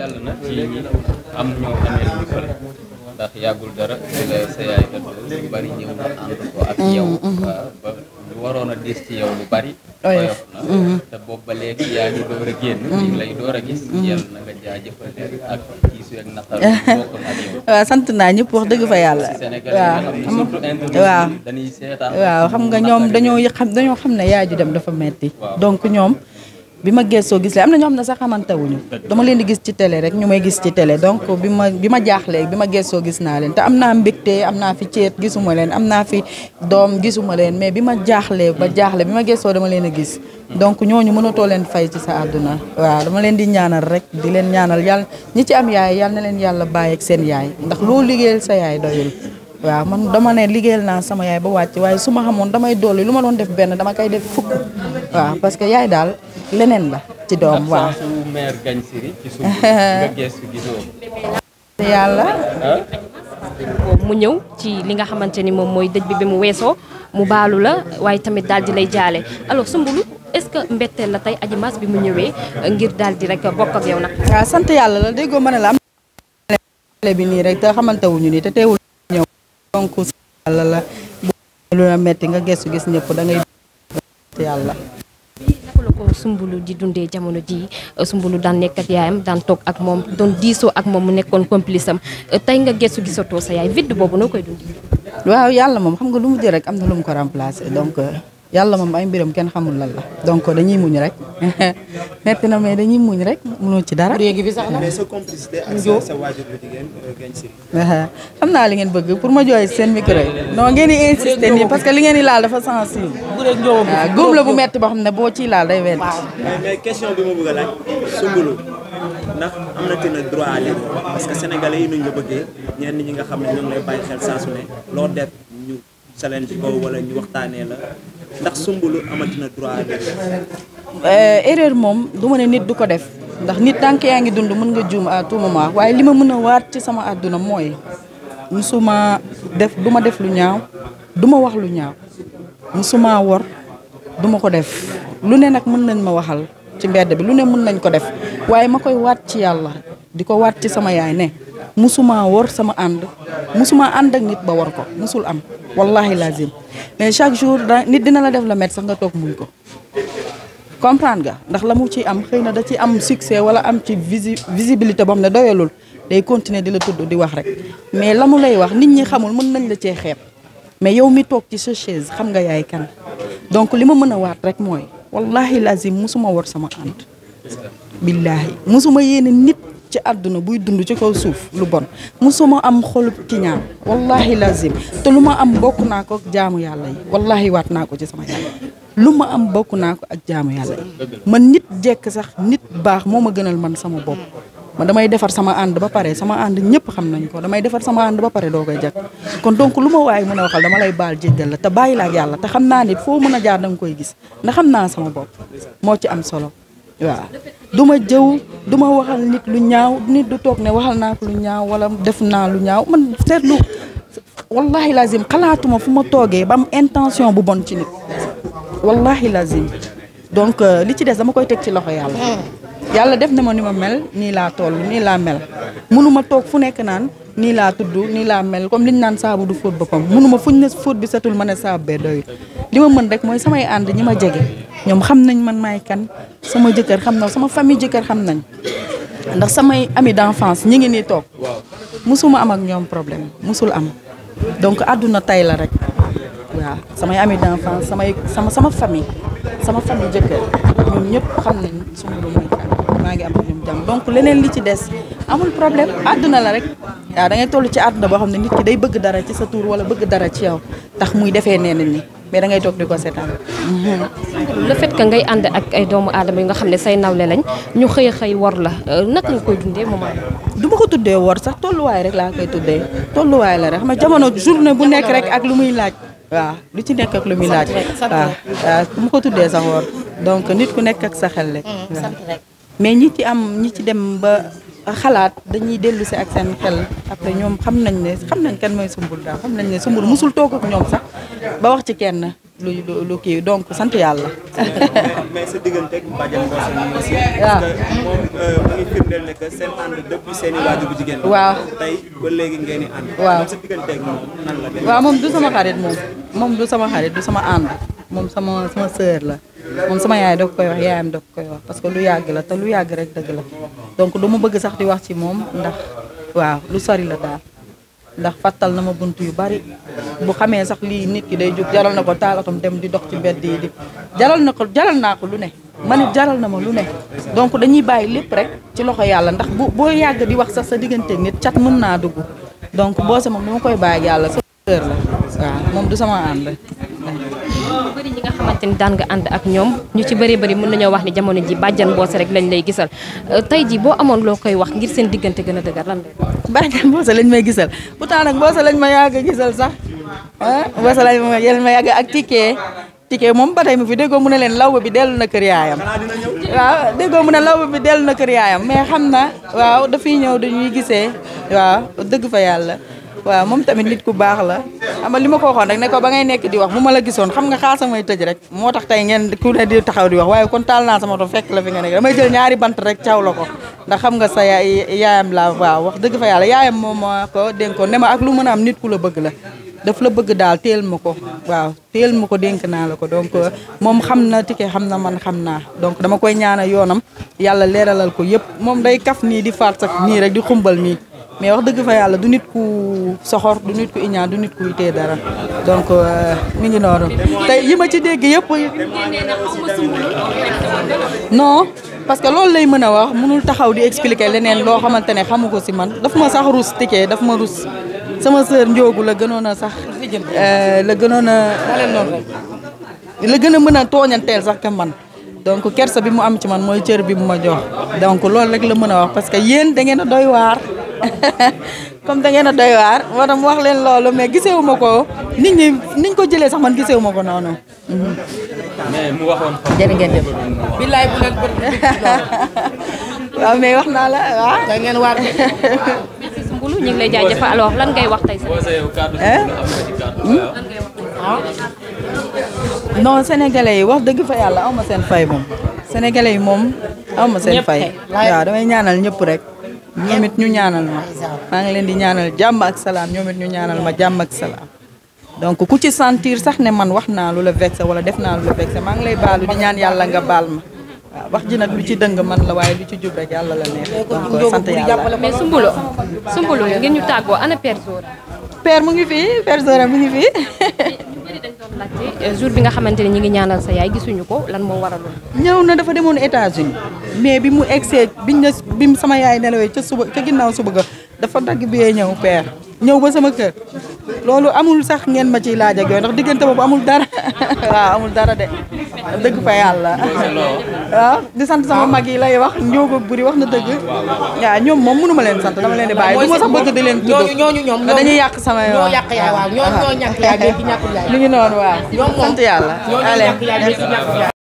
yàlla na ci am ñoo amee lu ko ndax yàggul dara di la sa yaay kat lu bari ñëw na ànd ko ak yow ba lu waroon a des ci yow lu bari oyof na te boobu ba léegi yaa ngi door a génn ñu ngi lay door a gis yàlla na nga jaajëfal ak kiisu ak naqar bokk ak yow waaw sant naa ñëpp wax dëgg fa yàlla waaw waaw dañuy seetaan waaw xam nga ñoom dañoo xam ne yaay ju dem dafa metti donc ñoom bi ma gëstoo gis leen am na ñoo xam ne sax xamante wuñu dama leen di gis ci télé rek ñu may gis ci télé donc bi ma jaaxlee bi ma gëstoo gis naa leen te am naa mbégte am naa fi ceet gisuma leen am naa fi doom gisuma leen mais bi ma jaaxlee bi ma gëstoo dama leen a gis donc ñooñu mënatoo leen fay ci sa àdduna waaw dama leen di ñaanal rek di leen ñaanal yàlla ñi ci am yaay yàlla na leen yàlla bàyyi ak seen yaay ndax loo liggéeyal sa yaay doyul waaw man dama ne liggéeyal naa sama yaay ba wàcc waaye su ma xamoon damay dolli lu ma doon def benn dama koy def fukk waaw parce que yaay daal leneen la ci doom waaw mère Gagne Siry ci suuf nga gëstu gisoo yàlla mu ñëw ci li nga xamante ni moom mooy dëj bi mu weesoo mu baalu la waaye tamit daal di lay jaale alors Soumboulou est-ce que mbetteel la tey Adji Mass bi mu ñëwee ngir daal di rek bokk ak yow nag waaw sant yàlla la déggoo ma ne la am bi nii rek te xamante wuñu nii te teewul ñëw donc yàlla la lu la metti nga gëstu gis ñëpp da ngay yàlla naka la ko Soumboulou di dundee jamono ji Soumboulou daan nekk ak yaayam daan toog ak moom doon diisoo ak moom mu nekkoon complice am tey nga gëstu gisatoo sa yaay vide boobu noo koy dundee. waaw yàlla moom xam nga lu mu jël rek am na lu mu ko remplacer donc yàlla moom ay mbiram kenn xamul lan la donc dañuy muñ rek metti na mais dañuy muñ rek mënoo ci dara. mais sa complicité ak sa waajur bu jigéen Gagne Siry. xam naa li ngeen bëgg pour ma jooy seen micro yi non ngeen di insister nii parce que li ngeen di laal dafa sensible. waaw góob la bu metti boo xam ne boo ciy laal day wet. mais question bi ma bëgg a laaj Soumboulou ndax am na ci nag droit à l'erreur parce que sénégalais yi nuñ la bëggee ñenn ñi nga xam ne ñoom lay bàyyi xel saa su ne loo def ñu challenge ko wala ñu waxtaanee la ndax Soumboulou amati na droit à l'erreur. erreur moom du ma ne nit du ko def ndax nit tànk yaa ngi dund mën nga juum à tout moment waaye li ma mën a waat ci sama àdduna mooy musuma def du ma def lu ñaaw du ma wax lu ñaaw musuma wor du ma ko def lu ne nag mën nañ ma waxal ci mbedd bi lu ne mën nañ ko def waaye ma koy waat ci yàlla di ko waat ci sama yaay ne musuma wor sama ànd musuma ànd ak nit ba war ko musul am wallahi lazim mais chaque jour nit dina la def la met sax nga toog muñ ko comprendre nga ndax la mu ci am xëy na da ci am succès wala am ci visibilité boo xam ne doyalul day continuer di la tudd di wax rek mais la mu lay wax nit ñi xamul mën nañ la cee xeeb mais yow mi toog ci sa chaise xam nga yaay kan donc li ma mën a waat rek mooy wallahi lazim musuma wor sama ànd billaahi musuma yéene nit ci àdduna buy dund ci kaw suuf lu bon musuma am xolub kiñaan wallahi lazim te lu ma am bokk naa ko ak jaamu yàlla yi wallahi waat naa ko ci sama yàlla lu ma am bokk naa ko ak jaamu yàlla yi man nit jekk sax nit baax moo ma gënal man sama bopp man damay defar sama ànd ba pare sama ànd ñëpp xam nañ ko damay defar sama ànd ba pare doo koy jekk kon donc lu ma waay mën a waxal dama lay baal jéggal la te bàyyi la ak yàlla te xam naa nit foo mën a jaar danga koy gis ndax xam naa sama bopp moo ci am solo waaw du ma jëw du ma waxal nit lu ñaaw nit du toog ne waxal naa ko lu ñaaw wala def naa lu ñaaw man seetlu wallahi lazim xalaatuma fu ma toogee ba am intention bu bon ci nit wallahi lazim donc li ci des dama koy teg ci loxo yàlla yàlla def na ma ni ma mel nii laa toll nii laa mel mënuma toog fu nekk naan nii laa tudd nii laa mel comme liñ naan saabu du fóot boppam mënuma fuñ ne fóot bi setul ma ne saabu bee doyul li ma mën rek mooy samay ànd ñi ma jege ñoom xam nañ man maay kan sama jëkkër xam na sama famille jëkkër xam nañ ndax samay ami d'enfance ñi ngi nii toog musuma am ak ñoom problème musul am donc àdduna tay la rek waaw samay ami d'enfance sama famille jëkkër ñoom ñëpp xam nañ Soumboulou mooy kan maa ngi am ak ñoom jàmm donc leneen li ci des amul problème àdduna la rek waaw da ngay toll ci àdduna boo xam ne nit ki day bëgg dara ci sa tur wala bëgg dara ci yow tax muy defee nee ni mais da ngay toog di ko seetaan. le fait que ngay ànd ak ay doomu aadama yi nga xam ne say nawle lañ ñu xëy wor la naka nga koy dundee moment du ma ko tuddee wor sax tolluwaay rek laa koy tuddee tolluwaay la rek xam nga jamono journée bu nekk rek ak lu muy laaj. waaw lu ci nekk ak lu muy laaj. waaw bu ma ko tuddee sax wor donc nit ku nekk ak sa xel rek. mais ñi ci dem ba xalaat dañuy dellu si ak seen xel après ñoom xam nañ kan mooy Soumboulou daal xam nañ ne Soumboulou musul toog ak ñoom sax ba wax ci kenn lu kii donc sant yàlla. mais sa digganteeg bàjjan Mbossé mi aussi. waaw parce que moom mu ngi firndeel ne que seen ànd depuis seen i waajur bu jigéen. waaw tey ba léegi ngeen di ànd. waaw sa digganteeg moom nan la demee. waaw moom du sama xarit moom du sama xarit du sama ànd moom sama sœur la moom sama yaay da koy wax yaayam da koy wax parce que lu yàgg la te lu yàgg rek dëgg la donc du ma bëgg sax di wax ci moom ndax waaw lu sori la daal ndax fàttal na ma bunt yu bari bu xamee sax lii nit ki day jóg jaral na ko taalatam dem di dox ci mbedd yi di jaral naa ko lu ne man it jaral na ma lu ne donc dañuy bàyyi lépp rek ci loxo yàlla ndax boo yàgg di wax sax sa digganteeg nit cat mën naa dugg donc Mbossé moom dama koy bàyyi ak yàlla sa sœur la waaw moom du sama ànd. ñu bëri ñi nga xamante ni daan nga ànd ak ñoom ñu ci bëri mën nañoo wax ni jamono ji bàjjan Mbossé rek lañ lay gisal tey ji boo amoon loo koy wax ngir seen diggante gën a dëgër lan la. bàjjan Mbossé lañ may gisal pourtant nag Mbossé lañ ma yàgg a gisal sax Mbossé lañ ma yàgg ak Tické moom ba tey mu fi déggoo mu ne leen lawba bi dellu na kër yaayam waaw déggoo mu ne lawba bi dellu na kër yaayam mais xam na waaw dafiy ñëw dañuy gisee waaw dëgg fa yàlla waaw moom tamit nit ku baax la xam nga li ma ko waxoon rek ne ko ba ngay nekk di wax bu ma la gisoon xam nga xaar samay tëj rek moo tax tey ngeen ku ne di taxaw di wax waaye kon taal naa sama to fekk la fi nga nekk damay jël ñaari bant rek caw la ko ndax xam nga sa yaayam la waaw wax dëgg fa yàlla yaayam moom moo ko dénkoon ne ma ak lu mën a am nit ku la bëgg la daf la bëgg daal teel ma ko waaw teel ma ko dénk naa la ko donc moom xam na Tické xam na man xam naa donc dama koy ñaanal yoonam yàlla leeralal ko yëpp moom day kaf nii di faat sax nii rek di xumbal nii mais wax dëgg fa yàlla du nit ku soxor du nit ku iñaan du nit kuy tee dara donc mi ngi noonu tey yi ma ci dégg yëpp non parce que loolu lay mën a wax mënul taxaw di expliquer leneen loo xamante ne xamu ko si man daf ma sax rus Tické daf ma rus sama sœur Ndiogu la gënoon a sax la gënoon a la gën a mën a tooñanteel sax ka man donc kersa bi mu am ci man mooy cër bi mu ma jox donc loolu rek la mën a wax parce que yéen da ngeen a doy waar comme da ngeen a doy waar moo tax mu wax leen loolu mais gisewu ma ko nit ñi niñ ko jëlee sax man gisewu ma ko noonu. mais mu waxoon. jërë ngeen jëf. billaay bu leen waaw mais wax naa la waaw. da ngeen waar. Soumboulou ñu ngi lay jaajëfal alors lan ngay wax tey. non sénégalais yi wax dëgg fa yàlla aw ma seen fay moom. sénégalais yi moom aw ma seen fay. waaw damay ñaanal ñëpp rek. ñoom it ñu ñaanal ma. maa ngi leen di ñaanal jàmm ak salaam ñoom it ñu ñaanal ma jàmm ak salaam. donc ku ci sentir sax ne man wax naa lu la vexé wala def naa lu la vexé maa ngi lay baalu di ñaan yàlla nga baal ma. waaw wax ji nag lu ci dëng man la waaye lu ci jub rek yàlla la neex donc sant yàlla. mais Soumboulou ngeen ñu tàggoo ana Père Zora. Père mu ngi fii Père Zora mu ngi fii. ñu bëri dañ doon laajte jour bi nga xamante ne ñi ngi ñaanal sa yaay gisuñu ko lan moo waraloon. ñëw na dafa demoon États-Unis mais bi mu egsee bi sama yaay nelawee ca suba ca ginnaaw suba ga dafa dagg bi ñëw Père ñëw ba sama kër loolu amul sax ngeen ma ciy laaj ak yooyu ndax diggante boobu amul dara waaw amul dara de dëgg fa yàlla waaw di sant sama mag yi lay wax Ndiogo Buri wax na dëgg waaw ñoom moom mënu ma leen sant dama leen di bàyyi du ma sax bëgg di leen tudd ñoom dañuy yàq sama ñoo yàq yaay waaw ñoo ñàkk yaay gi ñàkkul yaay li ngi noonu waaw sant yàlla allez